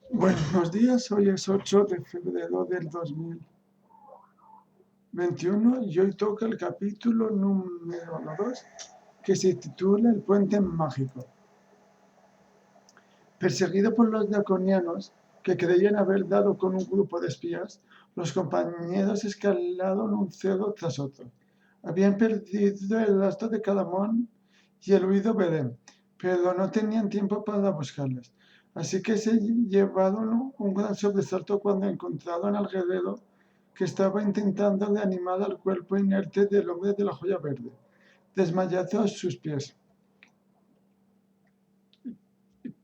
Buenos días, hoy es 8 de febrero del 2021 y hoy toca el capítulo número 2 que se titula El puente mágico. Perseguido por los draconianos que creían haber dado con un grupo de espías, los compañeros escalaron un cerro tras otro. Habían perdido el rastro de Calamón y el huido Belén, pero no tenían tiempo para buscarles. Así que se llevaron un gran sobresalto cuando encontraron al guerrero que estaba intentando reanimar al cuerpo inerte del hombre de la joya verde, desmayado a sus pies.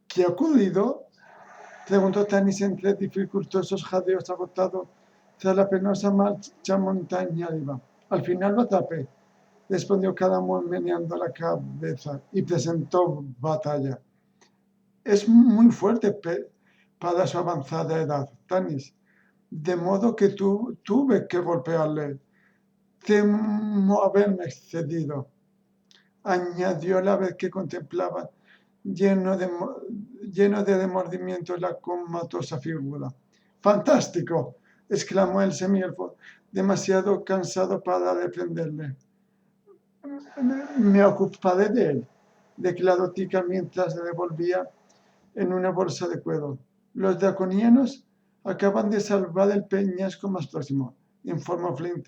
¿Qué ha ocurrido?, preguntó Tanis entre dificultosos jadeos, agotado tras la penosa marcha montaña arriba. Al final lo atrapé, respondió Calamón meneando la cabeza, y presentó batalla. Es muy fuerte para su avanzada edad, Tanis, de modo que tuve que golpearle. Temo haberme excedido, añadió la vez que contemplaba lleno de remordimiento la comatosa figura. ¡Fantástico!, exclamó el semielfo, demasiado cansado para reprenderle. Me ocuparé de él, declaró Tika mientras revolvía en una bolsa de cuero. Los draconianos acaban de salvar el peñasco más próximo, informó Flint,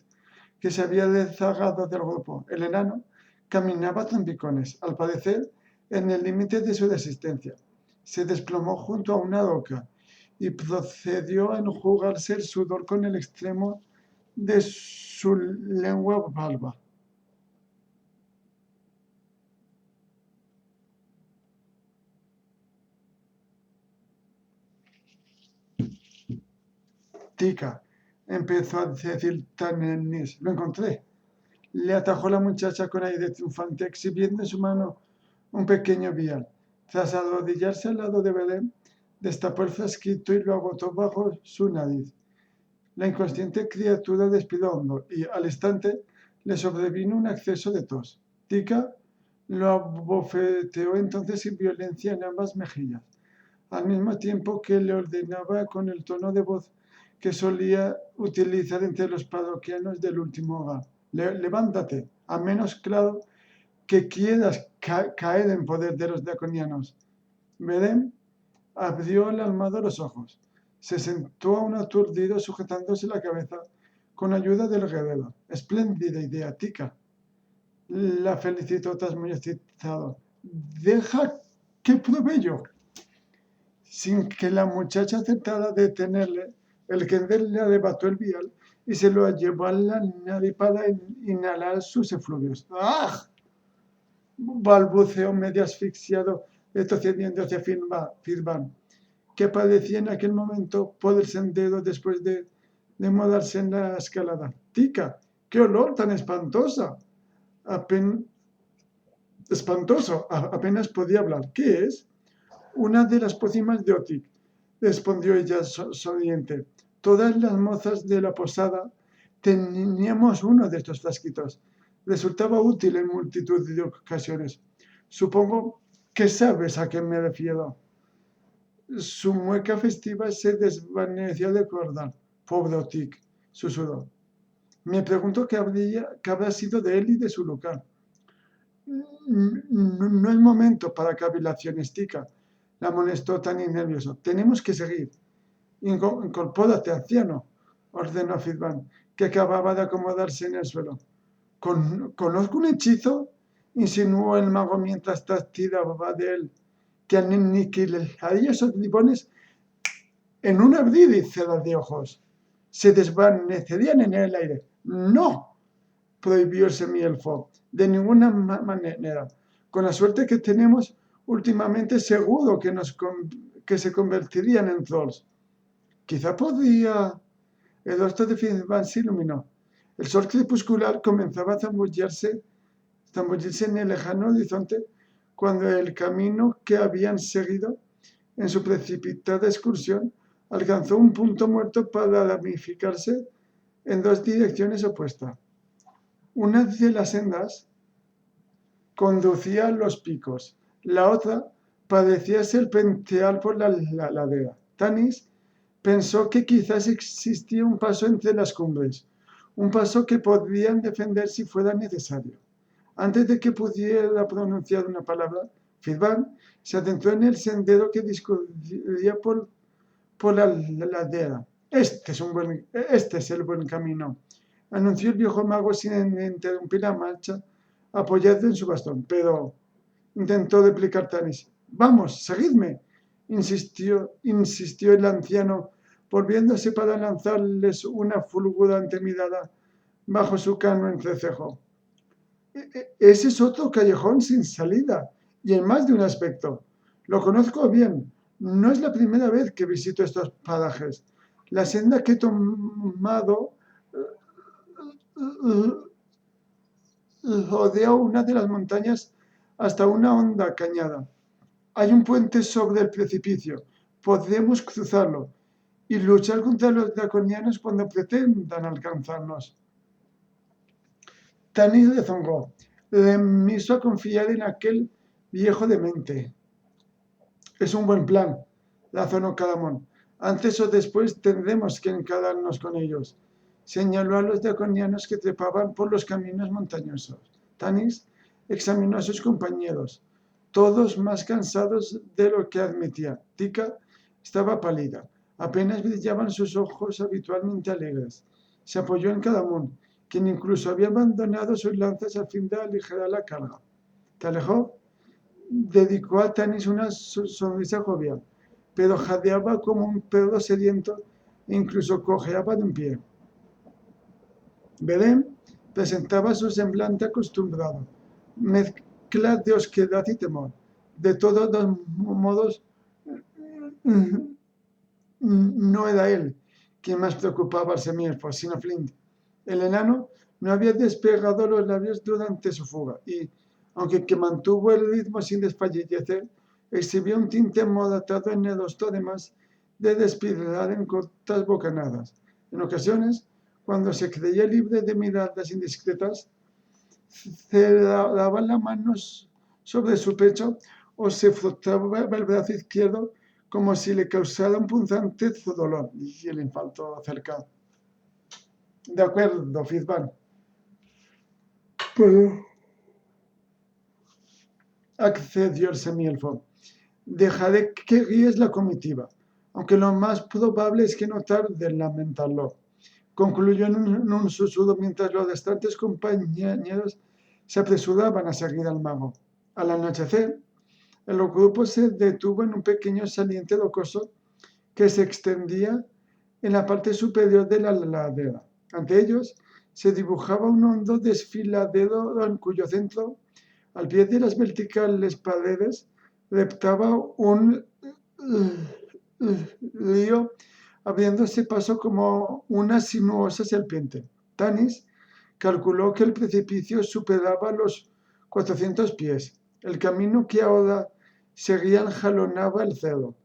que se había rezagado del grupo. El enano caminaba a trompicones, al parecer en el límite de su resistencia. Se desplomó junto a una roca y procedió a enjugarse el sudor con el extremo de su lengua valva. Tika, empezó a decir Tanis, lo encontré. Le atajó la muchacha con aire triunfante, exhibiendo en su mano un pequeño vial. Tras arrodillarse al lado de Belén, destapó el frasquito y lo agotó bajo su nariz. La inconsciente criatura respiró hondo y, al instante, le sobrevino un acceso de tos. Tika lo abofeteó entonces sin violencia en ambas mejillas, al mismo tiempo que le ordenaba con el tono de voz que solía utilizar entre los parroquianos del último hogar. Levántate, a menos claro que quieras caer en poder de los draconianos. Belén abrió alarmado los ojos. Se sentó aún aturdido, sujetándose la cabeza con ayuda del guerrero. Espléndida idea, Tika, la felicitó tras muy excitado. Deja que pruebe yo. Sin que la muchacha aceptara detenerle, el Kender le arrebató el vial y se lo llevó a la nariz para inhalar sus efluvios. ¡Ah!, balbuceó medio asfixiado, retrocediendo hacia Firban, que aparecía en aquel momento por el sendero después de demorarse en la escalada. ¡Tika! ¡Qué olor tan espantoso! Apenas podía hablar. ¿Qué es? Una de las pócimas de Otik, respondió ella sonriente. Todas las mozas de la posada teníamos uno de estos frasquitos. Resultaba útil en multitud de ocasiones. Supongo que sabes a qué me refiero. Su mueca festiva se desvaneció de recordar. Pobre Otik, susurró. Me pregunto qué habrá sido de él y de su lugar. No es momento para cavilaciones, Tika, la molestó tan nervioso. Tenemos que seguir. Incorpórate, anciano, ordenó Firban, que acababa de acomodarse en el suelo. ¿Conozco un hechizo?, insinuó el mago mientras tiraba de él, que aniquilaría esos bribones en un abrir y cerrar de ojos. Se desvanecerían en el aire. ¡No!, prohibió el semielfo. De ninguna manera. Con la suerte que tenemos últimamente, seguro que se convertirían en trolls. Quizá podría... El rostro de Firban se iluminó. El sol crepuscular comenzaba a zambullirse en el lejano horizonte cuando el camino que habían seguido en su precipitada excursión alcanzó un punto muerto para ramificarse en dos direcciones opuestas. Una de las sendas conducía a los picos, la otra parecía serpentear por la ladera. Tanis pensó que quizás existía un paso entre las cumbres, un paso que podían defender si fuera necesario. Antes de que pudiera pronunciar una palabra, Fitban se adentró en el sendero que discurría por la ladera. Este es el buen camino, anunció el viejo mago sin interrumpir la marcha, apoyado en su bastón. Pero intentó replicar Tanis. Vamos, seguidme, insistió el anciano, volviéndose para lanzarles una fulgurante mirada bajo su cano entrecejo. Ese es otro callejón sin salida, y en más de un aspecto. Lo conozco bien. No es la primera vez que visito estos parajes. La senda que he tomado rodea una de las montañas hasta una honda cañada. Hay un puente sobre el precipicio. Podemos cruzarlo y luchar contra los draconianos cuando pretendan alcanzarnos. Tanis rezongó, remiso a confiar en aquel viejo demente. Es un buen plan, razonó Cadamón. Antes o después tendremos que encararnos con ellos. Señaló a los draconianos que trepaban por los caminos montañosos. Tanis examinó a sus compañeros, todos más cansados de lo que admitía. Tika estaba pálida, apenas brillaban sus ojos habitualmente alegres. Se apoyó en Cadamón, quien incluso había abandonado sus lanzas a fin de aligerar la carga. ¿Te alejó? Dedicó a Tanis una sonrisa jovial, pero jadeaba como un perro sediento e incluso cojeaba de un pie. Belén presentaba su semblante acostumbrado, mezcla de osquedad y temor. De todos los modos, no era él quien más preocupaba al semielfo, sino Flint. El enano no había despegado los labios durante su fuga y, aunque mantuvo el ritmo sin desfallecer, exhibió un tinte moratado en el rostro, además de despiadar en cortas bocanadas. En ocasiones, cuando se creía libre de miradas indiscretas, cerraba las manos sobre su pecho o se frotaba el brazo izquierdo como si le causara un punzante dolor. Y el infarto cerca. De acuerdo, Fitban. Pero accedió el semielfo. Dejaré que guíes la comitiva, aunque lo más probable es que no tarde en lamentarlo. Concluyó en un susurro mientras los restantes compañeros se apresuraban a seguir al mago. Al anochecer, el grupo se detuvo en un pequeño saliente rocoso que se extendía en la parte superior de la ladera. Ante ellos se dibujaba un hondo desfiladero en cuyo centro, al pie de las verticales paredes, reptaba un río abriéndose paso como una sinuosa serpiente. Tanis calculó que el precipicio superaba los 400 pies. El camino que ahora seguían jalonaba el cerro,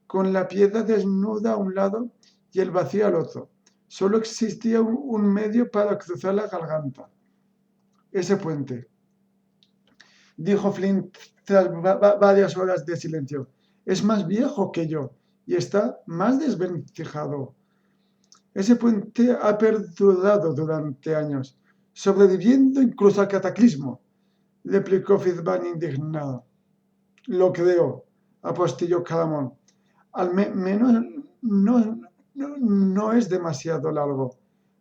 con la piedra desnuda a un lado y el vacío al otro. Solo existía un medio para cruzar la garganta. Ese puente, dijo Flint tras varias horas de silencio, es más viejo que yo y está más desvencijado. Ese puente ha perdurado durante años, sobreviviendo incluso al cataclismo, replicó Fitban indignado. Lo creo, apostilló Cadamón. Al menos no es demasiado largo.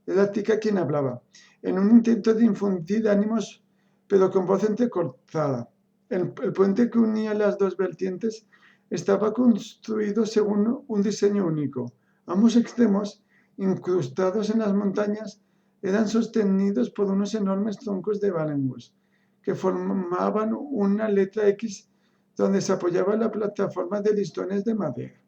Era Tika quien hablaba, en un intento de infundir ánimos, pero con voz entrecortada. El puente que unía las dos vertientes estaba construido según un diseño único. Ambos extremos, incrustados en las montañas, eran sostenidos por unos enormes troncos de balengues, que formaban una letra X donde se apoyaba la plataforma de listones de madera.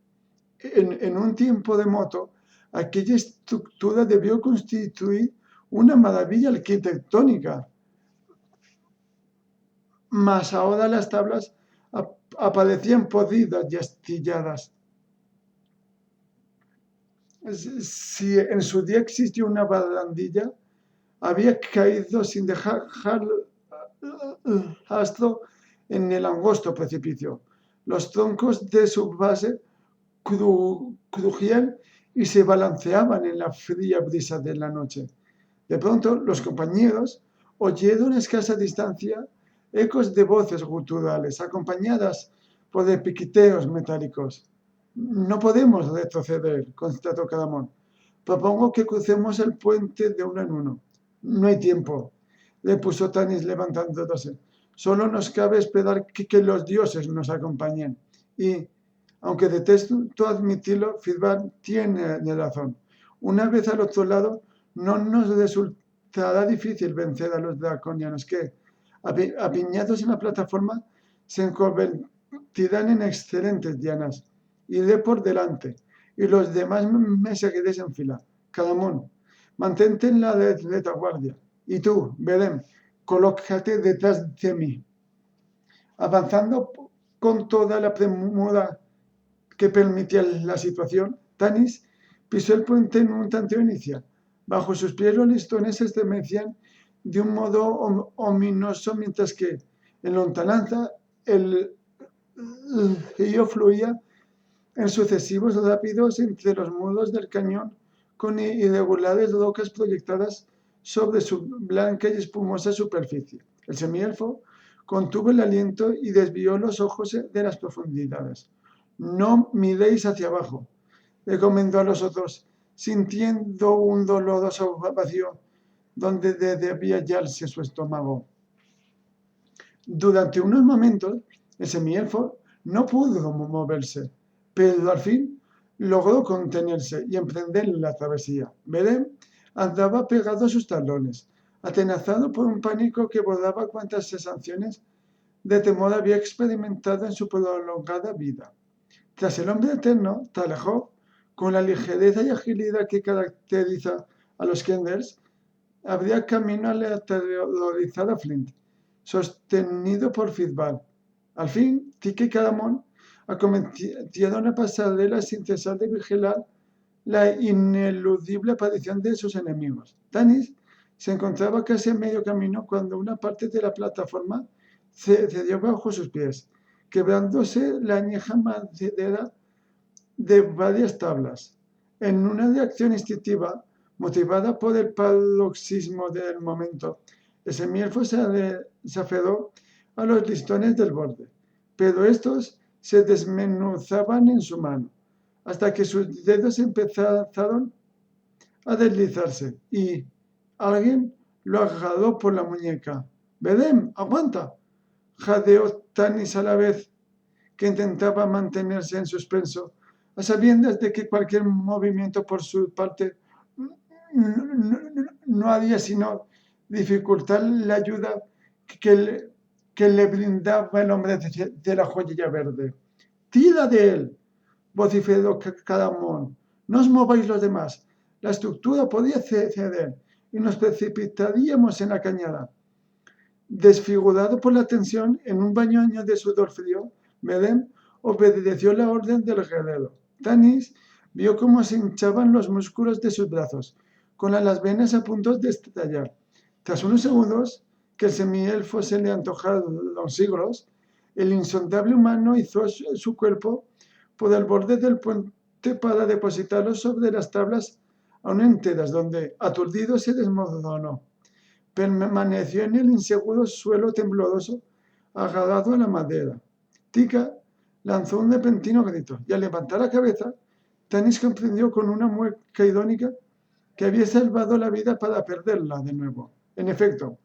En un tiempo remoto, aquella estructura debió constituir una maravilla arquitectónica. Mas ahora las tablas aparecían podridas y astilladas. Si en su día existió una barandilla, había caído sin dejar rastro en el angosto precipicio. Los troncos de su base crujían y se balanceaban en la fría brisa de la noche. De pronto, los compañeros oyeron a escasa distancia ecos de voces guturales, acompañadas por piqueteos metálicos. No podemos retroceder, constató Cadamón. Propongo que crucemos el puente de uno en uno. No hay tiempo, repuso Tanis levantándose. Solo nos cabe esperar que los dioses nos acompañen. Y, aunque detesto admitirlo, Fitzbal tiene razón. Una vez al otro lado, no nos resultará difícil vencer a los draconianos que, apiñados en la plataforma, se convertirán en excelentes dianas. Iré por delante, y los demás me seguiréis en fila. Cadamón, mantente en la retaguardia. Y tú, Belén, colócate detrás de mí. Avanzando con toda la premura que permitía la situación, Tanis pisó el puente en un tanteo inicial. Bajo sus pies los listones se estremecían de un modo ominoso, mientras que en lontananza el río fluía en sucesivos rápidos entre los muros del cañón con irregulares rocas proyectadas sobre su blanca y espumosa superficie. El semielfo contuvo el aliento y desvió los ojos de las profundidades. No miréis hacia abajo, recomendó a los otros, sintiendo un doloroso vacío donde debía hallarse su estómago. Durante unos momentos, el semielfo no pudo moverse, pero al fin logró contenerse y emprender la travesía. Belén andaba pegado a sus talones, atenazado por un pánico que bordaba cuantas sensaciones de temor había experimentado en su prolongada vida. Tras el hombre eterno, Talahov, con la ligereza y agilidad que caracteriza a los Kenders, abría camino a la aterrorizada Flint, sostenido por Fitzbal. Al fin, Tika y Cadamón acometieron la pasarela sin cesar de vigilar la ineludible aparición de sus enemigos. Tanis se encontraba casi a medio camino cuando una parte de la plataforma cedió bajo sus pies, quebrándose la añeja madera de varias tablas. En una reacción instintiva, motivada por el paroxismo del momento, el semielfo se aferró a los listones del borde, pero estos se desmenuzaban en su mano, hasta que sus dedos empezaron a deslizarse y alguien lo agarró por la muñeca. «¡Belén, aguanta!», jadeó Tanis a la vez que intentaba mantenerse en suspenso, a sabiendas de que cualquier movimiento por su parte no haría sino dificultar la ayuda que le brindaba el hombre de la joya verde. «¡Tira de él!», vociferó Cadamón. «No os mováis los demás. La estructura podía ceder y nos precipitaríamos en la cañada». Desfigurado por la tensión, en un baño de sudor frío, Belén obedeció la orden del guerrero. Tanis vio cómo se hinchaban los músculos de sus brazos, con las venas a punto de estallar. Tras unos segundos, que el semielfo se le antojaron siglos, el insondable humano hizo su cuerpo por el borde del puente para depositarlo sobre las tablas aún enteras, donde, aturdido, se desmoronó. Permaneció en el inseguro suelo tembloroso, agarrado a la madera. Tika lanzó un repentino grito, y al levantar la cabeza, Tanis comprendió con una mueca irónica que había salvado la vida para perderla de nuevo. En efecto,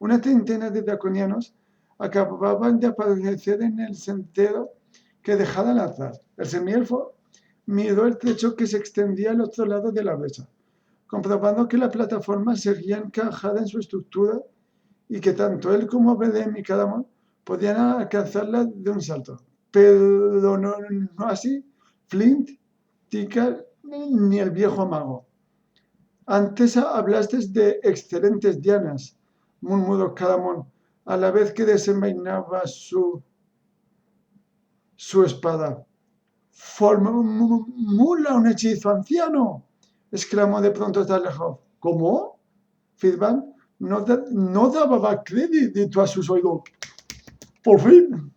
una treintena de draconianos acababan de aparecer en el sendero que dejaba al azar. El semielfo miró el trecho que se extendía al otro lado de la brecha, comprobando que la plataforma seguía encajada en su estructura y que tanto él como Belén y Cadamón podían alcanzarla de un salto. Pero no así Flint, Tika ni el viejo mago. «Antes hablaste de excelentes dianas», murmuró Cadamón, a la vez que desenvainaba su espada. «¡Formula un hechizo, anciano!», exclamó de pronto Talahov. «¿Cómo?». Fitzbal no daba crédito a sus oídos. «Por fin.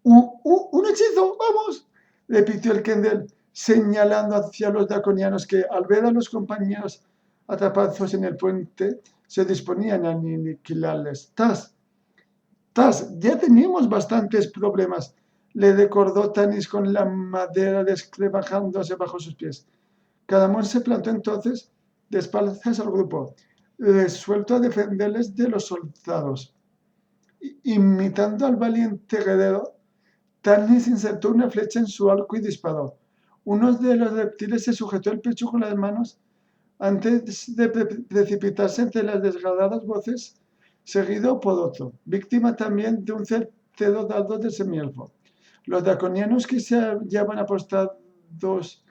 Un hechizo, vamos», repitió el Kendel, señalando hacia los draconianos que, al ver a los compañeros atrapados en el puente, se disponían a aniquilarles. ¡Tas! Ya teníamos bastantes problemas, le recordó Tanis con la madera descrebajándose bajo sus pies. Cadamón se plantó entonces de espaldas al grupo, resuelto a defenderles de los soldados. Imitando al valiente guerrero, Tanis insertó una flecha en su arco y disparó. Uno de los reptiles se sujetó el pecho con las manos antes de precipitarse entre las desgarradas voces, seguido por otro, víctima también de un certero dardo de semielfo. Los draconianos que se hallaban apostados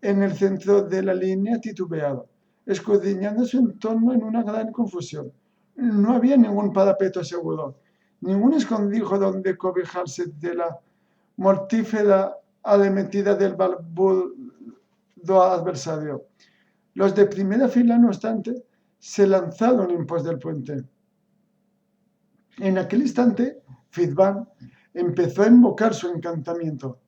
en el centro de la línea titubearon, escudriñando su entorno en una gran confusión. No había ningún parapeto seguro, ningún escondrijo donde cobijarse de la mortífera arremetida del barbudo adversario. Los de primera fila, no obstante, se lanzaron en pos del puente. En aquel instante, Fitban empezó a invocar su encantamiento.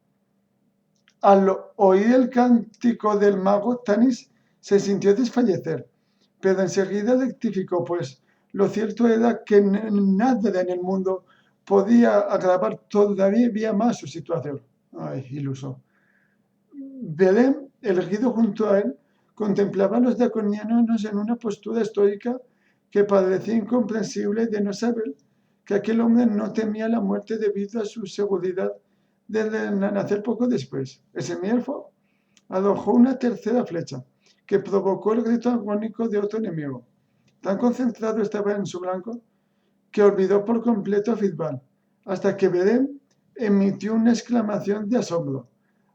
Al oír el cántico del mago, Tanis se sintió desfallecer, pero enseguida rectificó, pues lo cierto era que nada en el mundo podía agravar todavía más su situación. Ay, iluso. Belén, erguido junto a él, contemplaba a los draconianos en una postura estoica que parecía incomprensible de no saber que aquel hombre no temía la muerte debido a su seguridad de nacer poco después. El semielfo arrojó una tercera flecha, que provocó el grito agónico de otro enemigo. Tan concentrado estaba en su blanco que olvidó por completo a Fitban, hasta que Belén emitió una exclamación de asombro.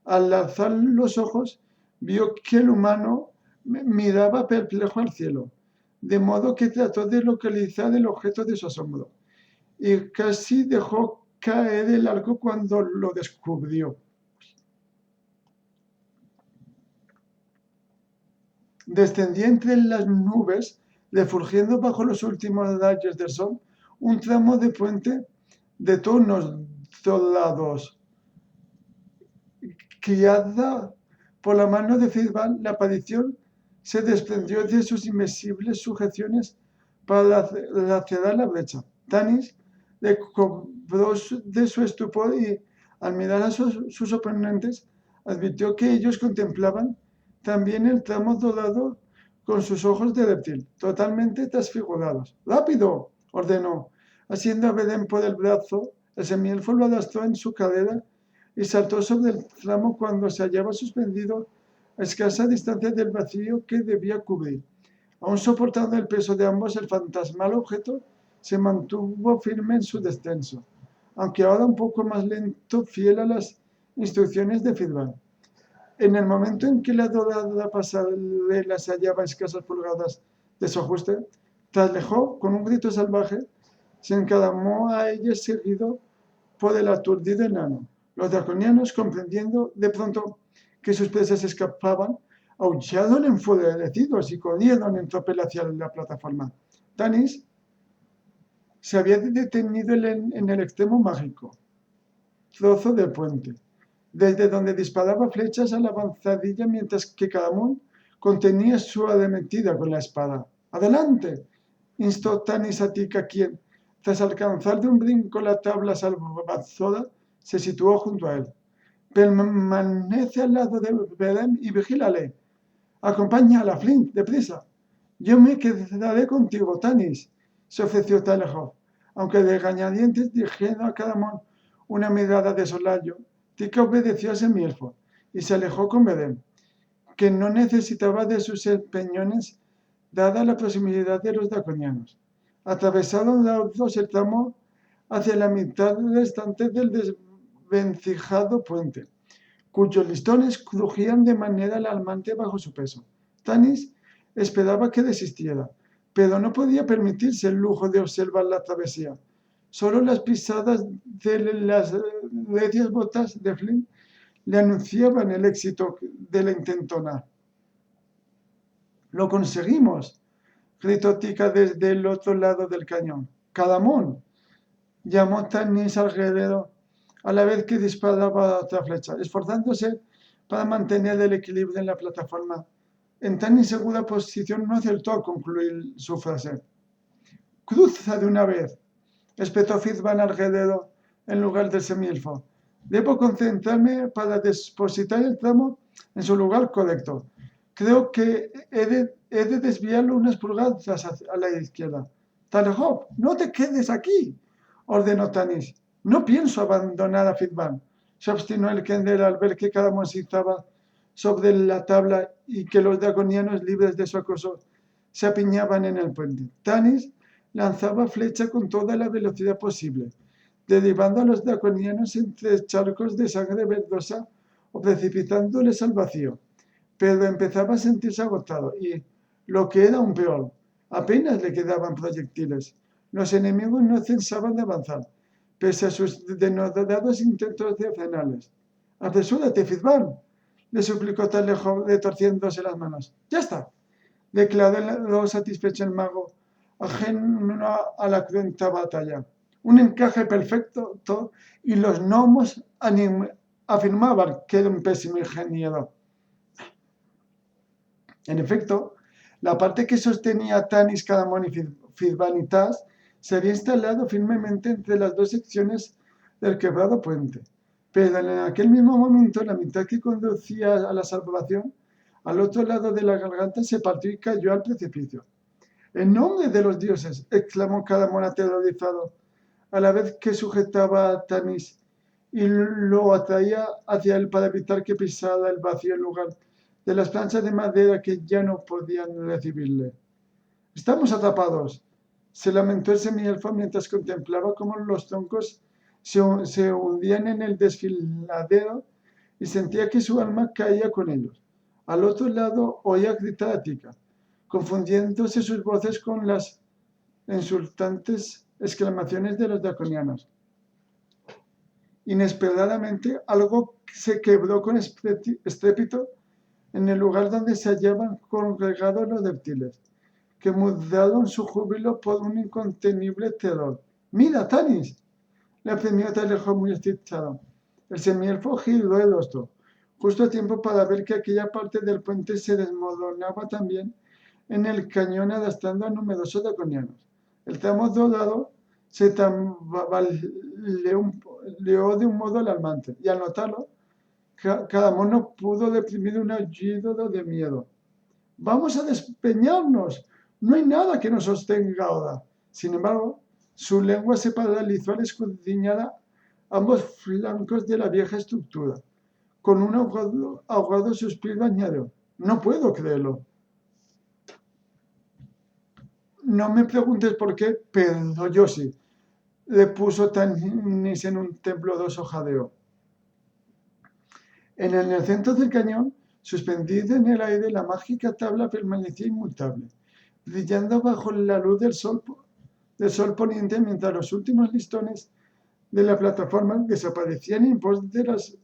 Al alzar los ojos, vio que el humano miraba perplejo al cielo, de modo que trató de localizar el objeto de su asombro, y casi dejó caer el arco cuando lo descubrió. Descendía entre las nubes, refulgiendo bajo los últimos rayos del sol, un tramo de puente de tonos dorados. Guiada por la mano de Fitban, la aparición se desprendió de sus invisibles sujeciones para cerrar la brecha. Tanis recobró de su estupor y, al mirar a sus oponentes, advirtió que ellos contemplaban también el tramo dorado con sus ojos de reptil, totalmente transfigurados. ¡Rápido!, ordenó, haciendo a Belén por el brazo. El semielfo lo arrastró en su cadera y saltó sobre el tramo cuando se hallaba suspendido a escasa distancia del vacío que debía cubrir. Aún soportando el peso de ambos, el fantasmal objeto se mantuvo firme en su descenso, aunque ahora un poco más lento, fiel a las instrucciones de Fitban. En el momento en que la dorada pasarela se hallaba a escasas pulgadas de su ajuste, traslejó con un grito salvaje, se encaramó a ella seguido por el aturdido enano. Los draconianos, comprendiendo de pronto que sus presas escapaban, aullaron enfurecidos y corrieron en tropel hacia la plataforma. Tanis se había detenido en el extremo mágico, trozo del puente, desde donde disparaba flechas a la avanzadilla mientras que Cadamón contenía su arremetida con la espada. ¡Adelante!, instó Tanis a Tika, quien, tras alcanzar de un brinco la tabla salvadora, se situó junto a él. Permanece al lado de Belén y vigílale. Acompaña a la Flint, deprisa. Yo me quedaré contigo, Tanis, se ofreció Talejov, aunque de regañadientes dirigiendo a Cadamón una mirada de soslayo. Tika obedeció a semielfo y se alejó con Belén, que no necesitaba de sus empeñones dada la proximidad de los draconianos. Atravesaron los dos el tramo hacia la mitad restante del desvencijado puente, cuyos listones crujían de manera alarmante bajo su peso. Tanis esperaba que desistiera, pero no podía permitirse el lujo de observar la travesía. Solo las pisadas de las recias botas de Flint le anunciaban el éxito de la intentona. ¡Lo conseguimos!, gritó Tika desde el otro lado del cañón. ¡Cadamón!, llamó Tanis al guerrero a la vez que disparaba otra flecha, esforzándose para mantener el equilibrio en la plataforma en tan insegura posición, no acertó a concluir su frase. «Cruza de una vez», espetó Fitzban alrededor en lugar del semielfo. «Debo concentrarme para depositar el tramo en su lugar correcto. Creo que he de desviarlo unas pulgadas a la izquierda». «Talehop, no te quedes aquí», ordenó Tanis. «No pienso abandonar a Fitzban», se obstinó el Kender al ver que Cadamón se izaba sobre la tabla y que los draconianos, libres de su acoso, se apiñaban en el puente. Tanis lanzaba flecha con toda la velocidad posible, derribando a los draconianos entre charcos de sangre verdosa o precipitándoles al vacío. Pero empezaba a sentirse agotado y, lo que era aún peor, apenas le quedaban proyectiles. Los enemigos no cesaban de avanzar, pese a sus denodados intentos de frenarles. «Apresúrate, Fitzban», le suplicó Talehop, retorciéndose las manos. «Ya está», declaró satisfecho el mago, ajeno a la cruenta batalla. «Un encaje perfecto y los gnomos afirmaban que era un pésimo ingeniero». En efecto, la parte que sostenía Tanis, Cadamón y Fitzban y Tas se había instalado firmemente entre las dos secciones del quebrado puente. Pero en aquel mismo momento, la mitad que conducía a la salvación, al otro lado de la garganta, se partió y cayó al precipicio. «¡En nombre de los dioses!», exclamó Cadamón aterrorizado, a la vez que sujetaba a Tanis y lo atraía hacia él para evitar que pisara el vacío en lugar de las planchas de madera que ya no podían recibirle. «Estamos atrapados», se lamentó el semielfo mientras contemplaba cómo los troncos se hundían en el desfiladero y sentía que su alma caía con ellos. Al otro lado oía gritar a Tika, confundiéndose sus voces con las insultantes exclamaciones de los draconianos. Inesperadamente, algo se quebró con estrépito en el lugar donde se hallaban congregados los reptiles, que mudaron su júbilo por un incontenible terror. «¡Mira, Tanis!», le apremió Talehop muy excitado. El semielfo giró el rostro, justo a tiempo para ver que aquella parte del puente se desmoronaba también en el cañón, arrastrando a numerosos draconianos. El tramo dorado se tambaleó de un modo alarmante, y al notarlo, Cadamón no pudo reprimir un aullido de miedo. «¡Vamos a despeñarnos! No hay nada que nos sostenga ahora». Sin embargo, su lengua se paralizó al escudriñar ambos flancos de la vieja estructura. Con un ahogado suspiro añadió: «No puedo creerlo». «No me preguntes por qué, pero yo sí», repuso Tanis en un tembloroso jadeo. En el centro del cañón, suspendida en el aire, la mágica tabla permanecía inmutable, brillando bajo la luz del sol poniente, mientras los últimos listones de la plataforma desaparecían en pos de las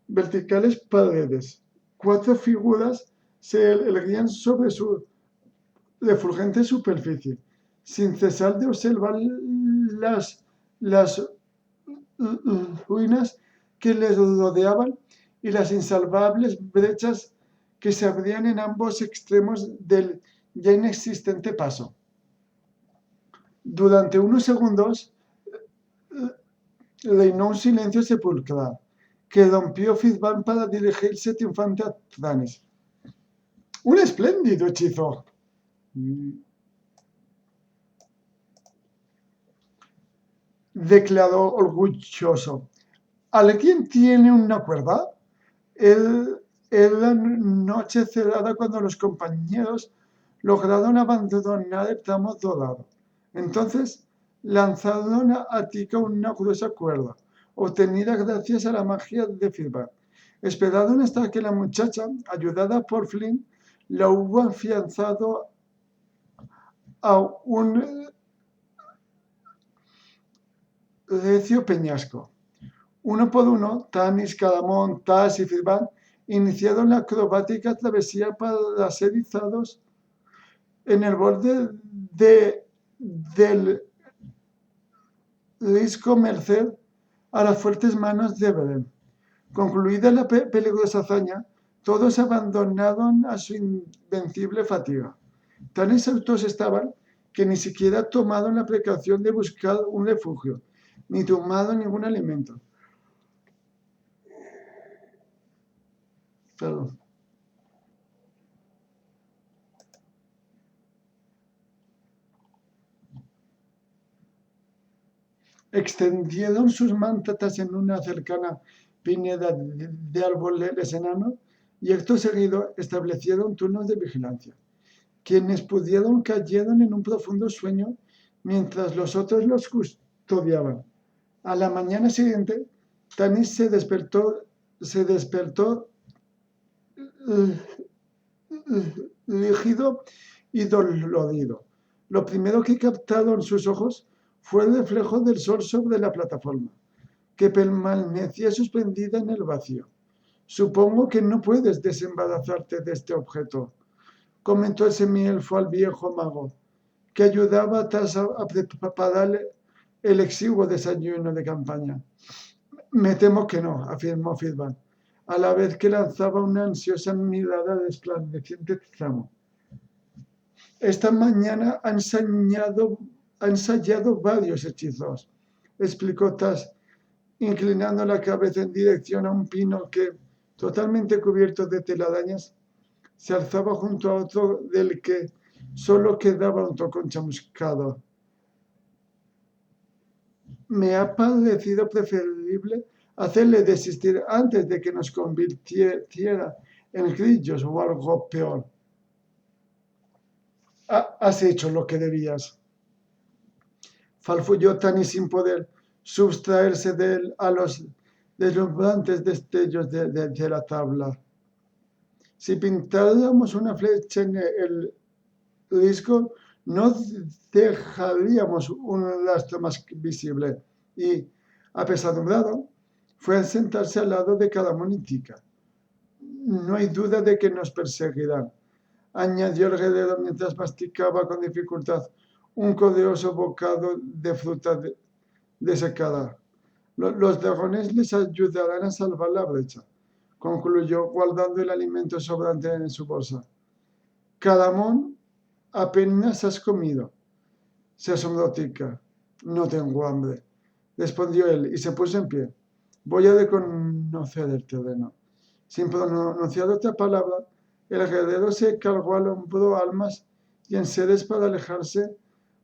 verticales paredes. 4 figuras se erguían sobre su refulgente superficie, sin cesar de observar las ruinas que les rodeaban y las insalvables brechas que se abrían en ambos extremos del ya inexistente paso. Durante unos segundos reinó un silencio sepulcral, que rompió Fitzban para dirigirse triunfante a Tanis. «¡Un espléndido hechizo!», declaró orgulloso. «¿Alguien tiene una cuerda?». Era noche cerrada cuando los compañeros lograron abandonar el tramo dorado. Entonces lanzaron a Tika una gruesa cuerda, obtenida gracias a la magia de Fitzban. Esperaron hasta que la muchacha, ayudada por Flynn, la hubo afianzado a un recio peñasco. Uno por uno, Tanis, Cadamón, Tas y Fitzban iniciaron la acrobática travesía para ser izados en el borde del risco merced a las fuertes manos de Beren. Concluida la peligrosa hazaña, todos abandonaron a su invencible fatiga. Tan exhaustos estaban que ni siquiera tomaron la precaución de buscar un refugio, ni tomado ningún alimento. Perdón. Extendieron sus mantas en una cercana pineda de árboles enanos y acto seguido establecieron turnos de vigilancia. Quienes pudieron cayeron en un profundo sueño mientras los otros los custodiaban. A la mañana siguiente, Tanis se despertó rígido y dolorido. Lo primero que captaron sus ojos fue el reflejo del sol sobre la plataforma, que permanecía suspendida en el vacío. Supongo que no puedes desembarazarte de este objeto, comentó el semielfo al viejo mago, que ayudaba a Tasa a preparar el exiguo desayuno de campaña. Me temo que no, afirmó Firban, a la vez que lanzaba una ansiosa mirada de resplandeciente tramo. Esta mañana ha ensayado varios hechizos, explicó Tas, inclinando la cabeza en dirección a un pino que, totalmente cubierto de telarañas, se alzaba junto a otro del que solo quedaba un tocón chamuscado. Me ha parecido preferible hacerle desistir antes de que nos convirtiera en grillos o algo peor. Has hecho lo que debías. Farfulló Tanis sin poder sustraerse de él a los deslumbrantes destellos de la tabla. Si pintáramos una flecha en el disco, no dejaríamos un rastro más visible. Y, apesadumbrado, fue a sentarse al lado de Cadamón y Tika. No hay duda de que nos perseguirán, añadió el heredero mientras masticaba con dificultad un codeoso bocado de fruta desecada. Los dragones les ayudarán a salvar la brecha, concluyó, guardando el alimento sobrante en su bolsa. Cadamón, apenas has comido, se asombró Tika. No tengo hambre, respondió él y se puso en pie. Voy a reconocer el terreno. Sin pronunciar otra palabra, el heredero se cargó al hombro armas y enseres para alejarse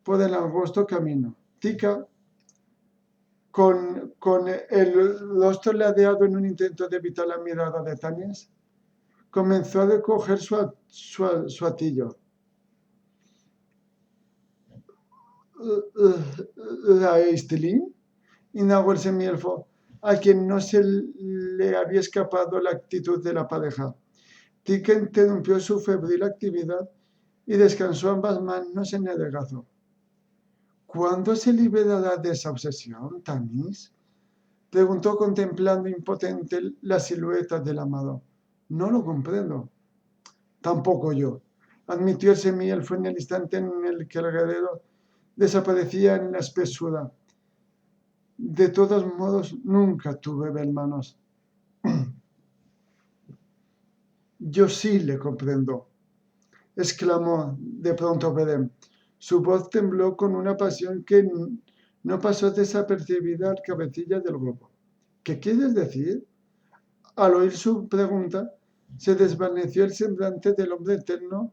por el angosto camino. Tika, con el rostro ladeado en un intento de evitar la mirada de Tanis, comenzó a recoger su atillo. ¿La Estelín? Indagó el semielfo, a quien no se le había escapado la actitud de la pareja. Tika interrumpió su febril actividad y descansó ambas manos en el regazo. ¿Cuándo se liberará de esa obsesión, Tanis? Preguntó contemplando impotente la silueta del amado. No lo comprendo. Tampoco yo, admitió el semielfo en el instante en el que el heredero desaparecía en la espesura. De todos modos, nunca tuve hermanos. Yo sí le comprendo, exclamó de pronto Vedem. Su voz tembló con una pasión que no pasó desapercibida al cabecilla del grupo. ¿Qué quieres decir? Al oír su pregunta, se desvaneció el semblante del hombre eterno,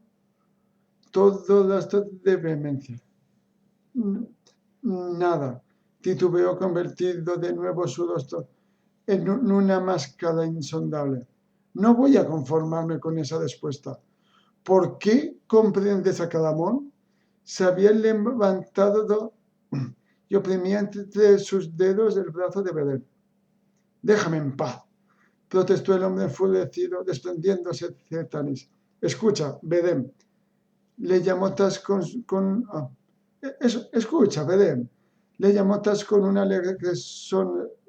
todo rastro de vehemencia. Nada, titubeó, convertido de nuevo su rostro en una máscara insondable. No voy a conformarme con esa respuesta. ¿Por qué comprendes a Cadamón? Se había levantado y oprimía entre sus dedos el brazo de Vedem. Déjame en paz, protestó el hombre enfurecido, desprendiéndose de Tanis. Escucha, Vedem, le llamó Tas escucha, Vedem, le llamó Tas con una alegre sonrisa,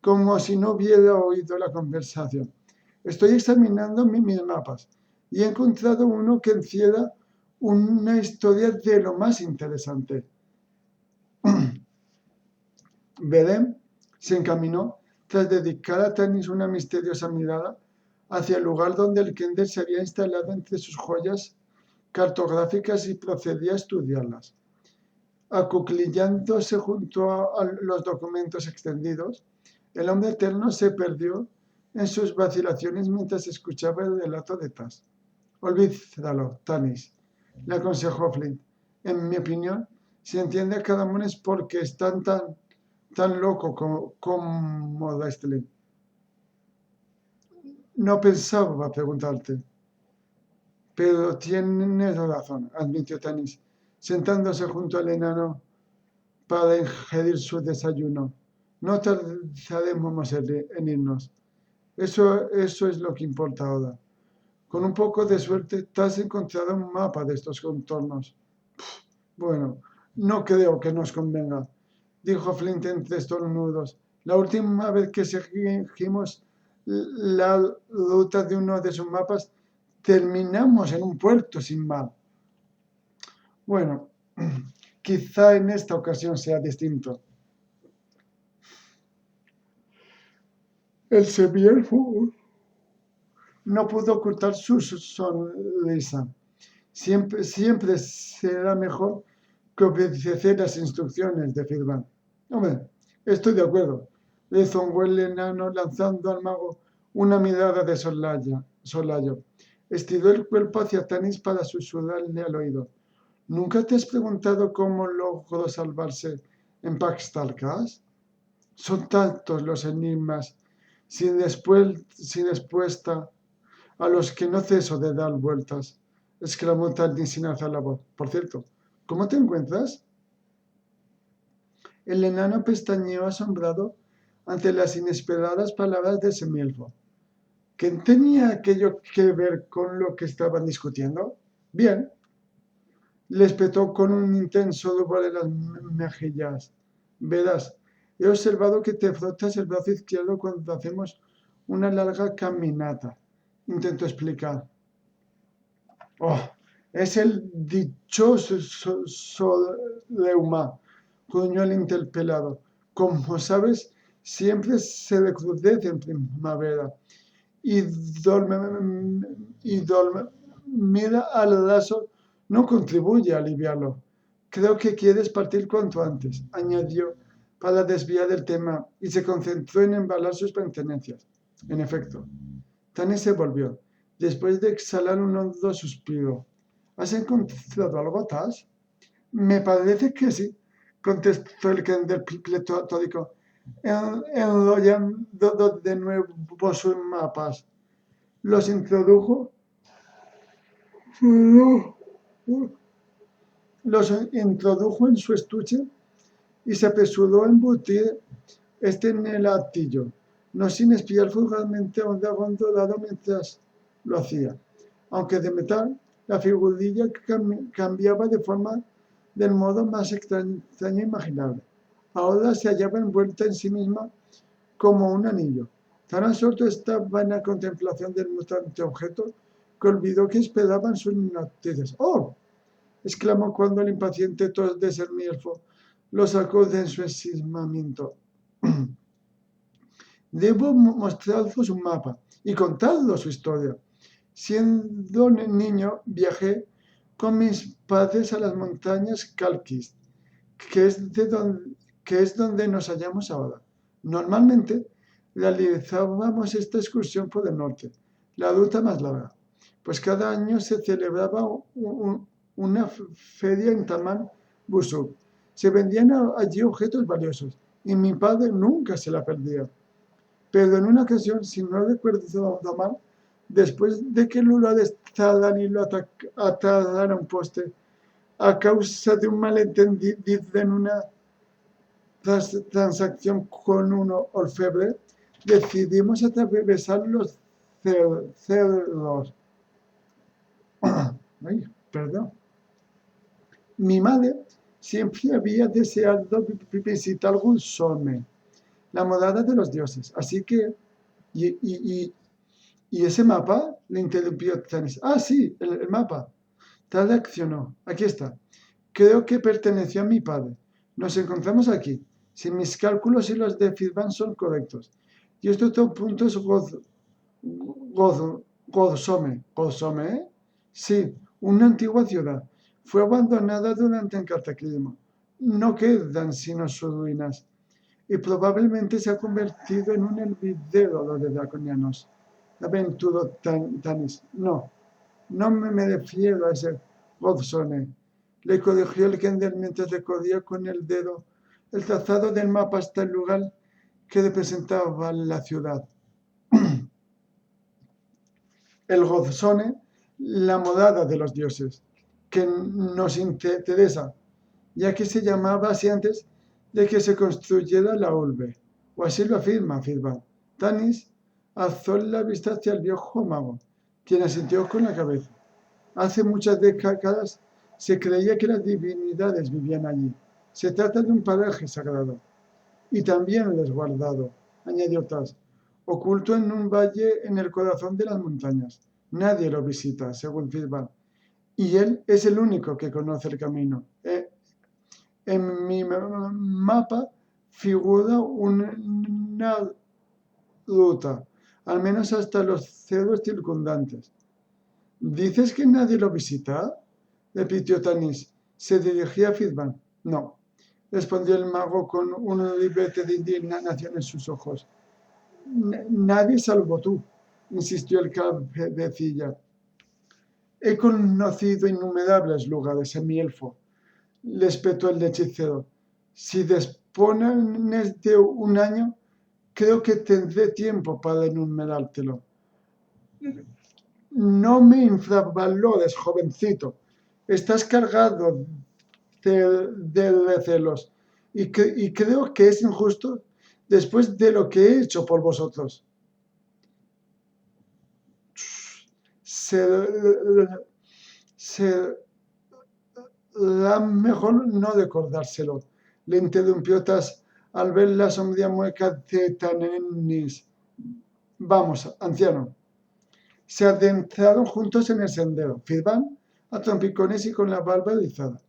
como si no hubiera oído la conversación. Estoy examinando mis mapas y he encontrado uno que encierra una historia de lo más interesante. Vedem se encaminó Tras dedicar a Tanis una misteriosa mirada hacia el lugar donde el Kender se había instalado entre sus joyas cartográficas y procedía a estudiarlas. Acuclillándose junto a los documentos extendidos, el hombre eterno se perdió en sus vacilaciones mientras escuchaba el relato de Tas. Olvídalo, Tanis, le aconsejó Flint. En mi opinión, si entiende a cada uno es porque es tan loco como Destiny. No pensaba preguntarte, pero tienes razón, admitió Tanis, sentándose junto al enano para ingerir su desayuno. No tardaremos en irnos. Eso es lo que importa ahora. Con un poco de suerte, te has encontrado un mapa de estos contornos. Bueno, no creo que nos convenga, dijo Flint entre estornudos. La última vez que seguimos la ruta de uno de sus mapas, terminamos en un puerto sin mar. Bueno, quizá en esta ocasión sea distinto. El semielfo no pudo ocultar su sonrisa. Siempre será mejor que obedecer las instrucciones de Firban. Hombre, estoy de acuerdo, le zongó el enano lanzando al mago una mirada de solayo. Estiró el cuerpo hacia Tanis para susurrarle al oído. ¿Nunca te has preguntado cómo logró salvarse en Paxtalcas? Son tantos los enigmas sin respuesta a los que no ceso de dar vueltas, exclamó Tanis sin alzar la voz. Por cierto, ¿cómo te encuentras? El enano pestañeó asombrado ante las inesperadas palabras de semielfo. ¿Qué tenía aquello que ver con lo que estaban discutiendo? Bien, le espetó con un intenso rubor en las mejillas. Verás, he observado que te frotas el brazo izquierdo cuando hacemos una larga caminata. Intento explicar. Oh, es el dichoso Soleuma, gruñó el interpelado. Como sabes, siempre se recrudece en primavera. Y mira al lazo no contribuye a aliviarlo. Creo que quieres partir cuanto antes, añadió para desviar el tema y se concentró en embalar sus pertenencias. En efecto, Tanis se volvió, después de exhalar un hondo suspiro. ¿Has encontrado algo, Tas? Me parece que sí, contestó el Kender pletórico, enrollando de nuevo sus mapas. Los introdujo en su estuche y se apresuró a embutir en el altillo, no sin espiar fugazmente a un dragón dorado mientras lo hacía. Aunque de metal, la figurilla cambiaba del modo más extraño imaginable. Ahora se hallaba envuelta en sí misma como un anillo. Tan absorto estaba en la contemplación del mutante objeto que olvidó que esperaban sus noticias. ¡Oh! Exclamó cuando el impaciente tos de semielfo lo sacó de su ensimismamiento. Debo mostraros un mapa y contaros su historia. Siendo niño, viajé con mis padres a las montañas Calquis, que es donde nos hallamos ahora. Normalmente realizábamos esta excursión por el norte, la ruta más larga, pues cada año se celebraba una feria en Taman Busuk. Se vendían allí objetos valiosos y mi padre nunca se la perdía. Pero en una ocasión, si no recuerdo mal, después de que Lula de Stradani lo atara a un poste a causa de un malentendido en una transacción con un orfebre, decidimos atravesar los cerros. Ay, perdón. Mi madre siempre había deseado visitar algún Solme, la morada de los dioses. Así que, ¿y ese mapa? Le interrumpió Tanis. Ah, sí, el mapa. Tal reaccionó. Aquí está. Creo que perteneció a mi padre. Nos encontramos aquí. Si mis cálculos y los de Firban son correctos. Y este otro punto es Gozome. ¿Gozome? Sí, una antigua ciudad. Fue abandonada durante el cataclismo. No quedan sino sus ruinas. Y probablemente se ha convertido en un hervidero de draconianos. Aventuro Tanis. No, no me refiero a ese Godzone. Le corrigió el Kender mientras recorría con el dedo el trazado del mapa hasta el lugar que representaba la ciudad. El Godzone, la morada de los dioses, que nos interesa, ya que se llamaba así antes de que se construyera la urbe. O así lo afirma Firban. Tanis alzó la vista hacia el viejo mago, quien asintió con la cabeza. Hace muchas décadas se creía que las divinidades vivían allí. Se trata de un paraje sagrado y también resguardado, añadió Taz, oculto en un valle en el corazón de las montañas. Nadie lo visita, según Firban, y él es el único que conoce el camino. En mi mapa figura una ruta, al menos hasta los cerros circundantes. ¿Dices que nadie lo visita? Repitió Tanis. Se dirigía a Firban. No, respondió el mago con un ribete de indignación en sus ojos. Nadie salvo tú, insistió el cabecilla. He conocido innumerables lugares en mi elfo, le espetó el hechicero. Si dispones de un año, creo que tendré tiempo para enumerártelo. No me infravalores, jovencito. Estás cargado de recelos y creo que es injusto después de lo que he hecho por vosotros. Será mejor no recordárselo, le interrumpió Taz al ver la sombría mueca de Tanis. Vamos, anciano. Se adentraron juntos en el sendero, Firban a trompicones y con la barba erizada.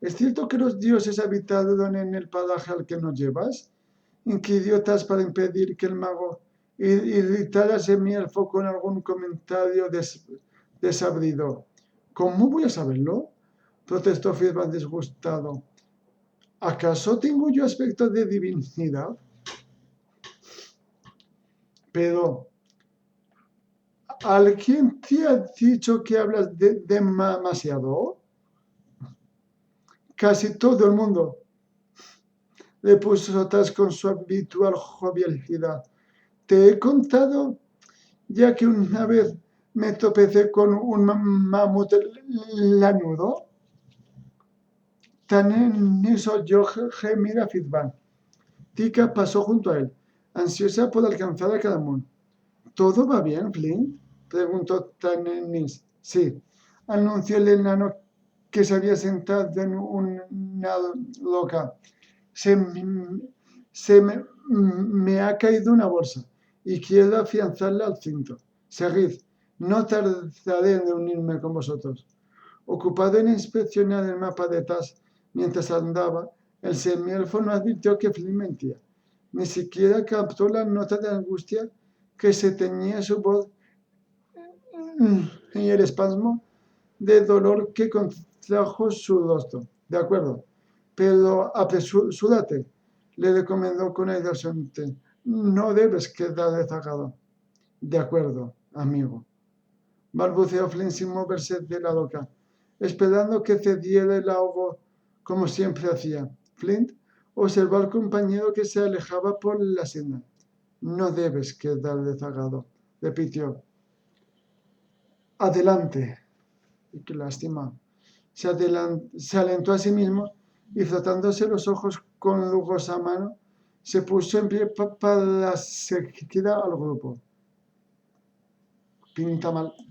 ¿Es cierto que los dioses habitaron en el paraje al que nos llevas? Inquirió Taz para impedir que el mago irritara a Semielfo con algún comentario desabrido. ¿Cómo voy a saberlo? Protestó Firban disgustado. ¿Acaso tengo yo aspecto de divinidad? Pero ¿alguien te ha dicho que hablas demasiado? Casi todo el mundo, le puso Taz con su habitual jovialidad. Te he contado ya que una vez me tropecé con un mamut lanudo. Tanis oyó gemir a Firban. Tika pasó junto a él, ansiosa por alcanzar a Caramun. ¿Todo va bien, Flint? Preguntó Tanis. Sí, anunció el enano que se había sentado en una roca. Se me ha caído una bolsa y quiero afianzarla al cinto. Seguid, no tardaré en reunirme con vosotros. Ocupado en inspeccionar el mapa de Taz mientras andaba, el semielfo no advirtió que Flynn mentía. Ni siquiera captó la nota de angustia que se teñía su voz y el espasmo de dolor que contrajo su rostro. De acuerdo, pero apresúrate, le recomendó con aire ausente. No debes quedar rezagado. De acuerdo, amigo. Balbuceó Flynn sin moverse de la roca, esperando que cediera el ahogo como siempre hacía. Flint observó al compañero que se alejaba por la senda. No debes quedar rezagado, repitió. Adelante. Y qué lástima. Se alentó a sí mismo y frotándose los ojos con lujosa mano, se puso en pie para seguir al grupo. Pinta mal.